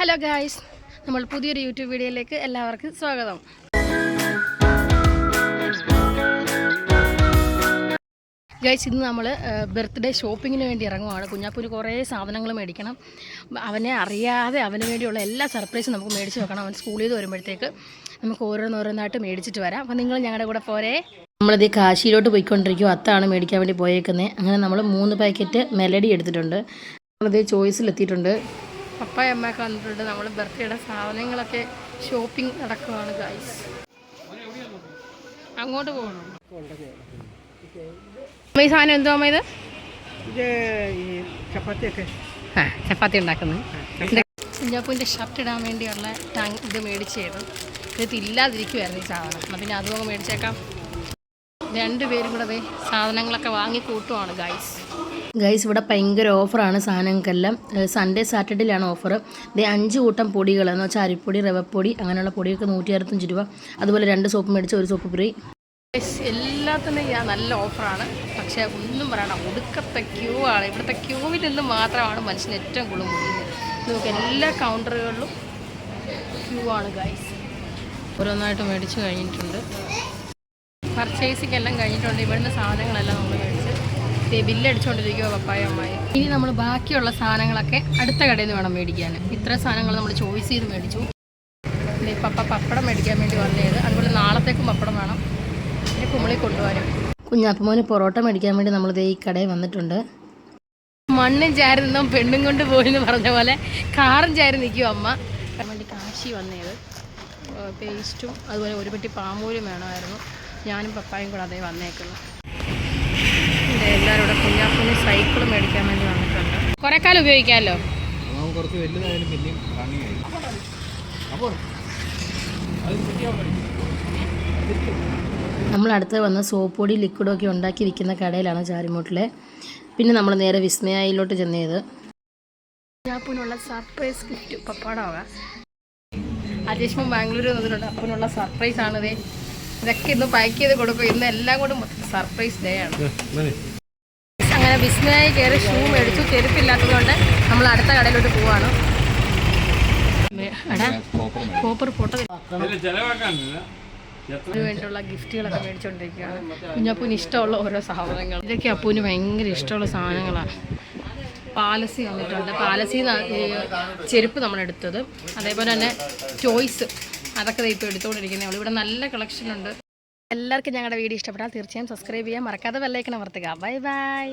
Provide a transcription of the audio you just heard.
Hello guys, നമ്മൾ പുതിയൊരു YouTube വീഡിയോയിലേക്ക് എല്ലാവർക്കും സ്വാഗതം. ഗൈസ്, ഇന്ന് നമ്മൾ ബർത്ത്ഡേ ഷോപ്പിങ്ങിന് വേണ്ടി ഇറങ്ങുവാണ്. കുഞ്ഞാപ്പൂന് കുറേ സാധനങ്ങൾ മേടിക്കണം. അവനെ അറിയാതെ അവന് വേണ്ടിയുള്ള എല്ലാ സർപ്രൈസും നമുക്ക് മേടിച്ച് വെക്കണം. അവൻ സ്കൂളിൽ നിന്ന് വരുമ്പോഴത്തേക്ക് നമുക്ക് ഓരോന്നോരോന്നായിട്ട് മേടിച്ചിട്ട് വരാം. അപ്പോൾ നിങ്ങൾ ഞങ്ങളുടെ കൂടെ പോരെ. നമ്മളിത് കാശിയിലോട്ട് പോയിക്കൊണ്ടിരിക്കും. അത്താണ് മേടിക്കാൻ വേണ്ടി പോയേക്കുന്നത്. അങ്ങനെ നമ്മൾ 3 പാക്കറ്റ് മെലഡി എടുത്തിട്ടുണ്ട്. നമ്മളിത് ചോയ്സിലെത്തിയിട്ടുണ്ട്. പപ്പായ അമ്മയൊക്കെ വന്നിട്ടുണ്ട്. നമ്മൾ ബർത്ത്ഡേയുടെ സാധനങ്ങളൊക്കെ ഷോപ്പിംഗ് നടക്കുകയാണ് ഗൈസ്. അങ്ങോട്ട് പോകണം. ഈ സാധനം എന്തോ അമ്മ ഇത് ചപ്പാത്തി ഉണ്ടാക്കുന്നത്. കുഞ്ഞാപ്പൂവിൻ്റെ ഷർട്ട് ഇടാൻ വേണ്ടിയുള്ള ഇത് മേടിച്ചത്. ഇത് ഇല്ലാതിരിക്കുമായിരുന്നു ഈ സാധനം. എന്നാൽ പിന്നെ അതും മേടിച്ചേക്കാം. 2 പേരും കൂടെ സാധനങ്ങളൊക്കെ വാങ്ങി കൂട്ടുവാണ് ഗൈസ്. ഇവിടെ ഭയങ്കര ഓഫറാണ് സാധനങ്ങൾക്കെല്ലാം. Sunday സാറ്റർഡേയിലാണ് offer. 5 കൂട്ടം പൊടികൾ എന്ന് വെച്ചാൽ അരിപ്പൊടി, റവപ്പൊടി, അങ്ങനെയുള്ള പൊടിയൊക്കെ 165 രൂപ. അതുപോലെ 2 സോപ്പ് മേടിച്ച് 1 സോപ്പ് ഫ്രീ. എല്ലാത്തിനും നല്ല ഓഫറാണ്. പക്ഷേ ഒന്നും പറയണം, ഒടുക്കത്തെ ക്യൂ ആണ്. ഇവിടുത്തെ ക്യൂവിൽ നിന്ന് മാത്രമാണ് മനുഷ്യന് ഏറ്റവും കൂടുതൽ മുടിയുന്നത്. നമുക്ക് എല്ലാ കൗണ്ടറുകളിലും ക്യൂ ആണ് ഗൈസ്. ഓരോന്നായിട്ട് മേടിച്ച് കഴിഞ്ഞിട്ടുണ്ട്. പർച്ചേസിങ് എല്ലാം കഴിഞ്ഞിട്ടുണ്ട്. ഇവിടുന്ന് സാധനങ്ങളെല്ലാം നമ്മൾ മേടിച്ച് ബില്ലടിച്ചുകൊണ്ടിരിക്കുക പപ്പായ അമ്മായി. ഇനി നമ്മൾ ബാക്കിയുള്ള സാധനങ്ങളൊക്കെ അടുത്ത കടയിൽ നിന്ന് വേണം മേടിക്കാൻ. ഇത്ര സാധനങ്ങൾ നമ്മൾ ചോയ്സ് ചെയ്ത് മേടിച്ചു. പിന്നെ പപ്പ പപ്പടം മേടിക്കാൻ വേണ്ടി വന്നത്. അതുപോലെ നാളത്തേക്കും പപ്പടം വേണം. പിന്നെ കുമളി കൊണ്ടുപോകാനും. കുഞ്ഞാപ്പുമോന് പൊറോട്ട മേടിക്കാൻ വേണ്ടി നമ്മളിത് ഈ കടയിൽ വന്നിട്ടുണ്ട്. മണ്ണും ചാരി നിന്നും പെണ്ണും കൊണ്ട് പോയെന്ന് പറഞ്ഞ പോലെ കാറും ചാരി നിൽക്കും അമ്മ. വേണ്ടി കാശി വന്നത് പേസ്റ്റും അതുപോലെ 1 പെട്ടി പാമൂലും വേണമായിരുന്നു. ഞാനും പപ്പായും കൂടെ അതേ വന്നേക്കുന്നു. എല്ലാവരും ഇവിടെ കുഞ്ഞാപ്പൂന് സൈക്കിൾ മേടിക്കാൻ വേണ്ടി വന്നിട്ടുണ്ട്. കുറേ കാലം ഉപയോഗിക്കാമല്ലോ. നമ്മൾ അടുത്ത് വന്ന സോപ്പ് പൊടി ലിക്വിഡൊക്കെ ഉണ്ടാക്കി വിൽക്കുന്ന കടയിലാണ് ചാരിമൂട്ടിലെ. പിന്നെ നമ്മൾ നേരെ വിസ്മയയിലോട്ട് ചെന്നത്. കുഞ്ഞാപ്പൂനുള്ള സർപ്രൈസ് ഗിഫ്റ്റ് പപ്പാടാവുക. അജേഷ്മൻ ബാംഗ്ലൂരിൽ വന്നിട്ടുണ്ട്. അപ്പനുള്ള സർപ്രൈസാണിത്. ഇതൊക്കെ ഇന്ന് പാക്ക് ചെയ്ത് കൊടുക്കും. ഇന്ന് എല്ലാം കൂടെ സർപ്രൈസ് ഡേ ആണ്. അങ്ങനെ വിസ്മയായി കയറി ഷൂ മേടിച്ചു. ചെരുപ്പില്ലാത്തതുകൊണ്ട് നമ്മൾ അടുത്ത കടയിലോട്ട് പോവാണ്. കോപ്പർ ഫോട്ടോ അതിന് വേണ്ടിയുള്ള ഗിഫ്റ്റുകളൊക്കെ മേടിച്ചുകൊണ്ടിരിക്കുകയാണ്. കുഞ്ഞാപ്പൂന് ഇഷ്ടമുള്ള ഓരോ സാധനങ്ങൾ. ഇതൊക്കെ അപ്പൂന് ഭയങ്കര ഇഷ്ടമുള്ള സാധനങ്ങളാണ്. പാലസി വന്നിട്ടുണ്ട്. പാലസിന്ന് ചെരുപ്പ് നമ്മളെടുത്തത്. അതേപോലെ തന്നെ ടോയ്സ് അതൊക്കെ ഇപ്പോൾ എടുത്തുകൊണ്ടിരിക്കുന്നേ ഉള്ളൂ. ഇവിടെ നല്ല കളക്ഷൻ ഉണ്ട്. എല്ലാവർക്കും ഞങ്ങളുടെ വീഡിയോ ഇഷ്ടപ്പെട്ടാൽ തീർച്ചയായും സബ്സ്ക്രൈബ് ചെയ്യാൻ മറക്കാതെ ബെല്ലൈക്കൺ അമർത്തുക. Bye bye.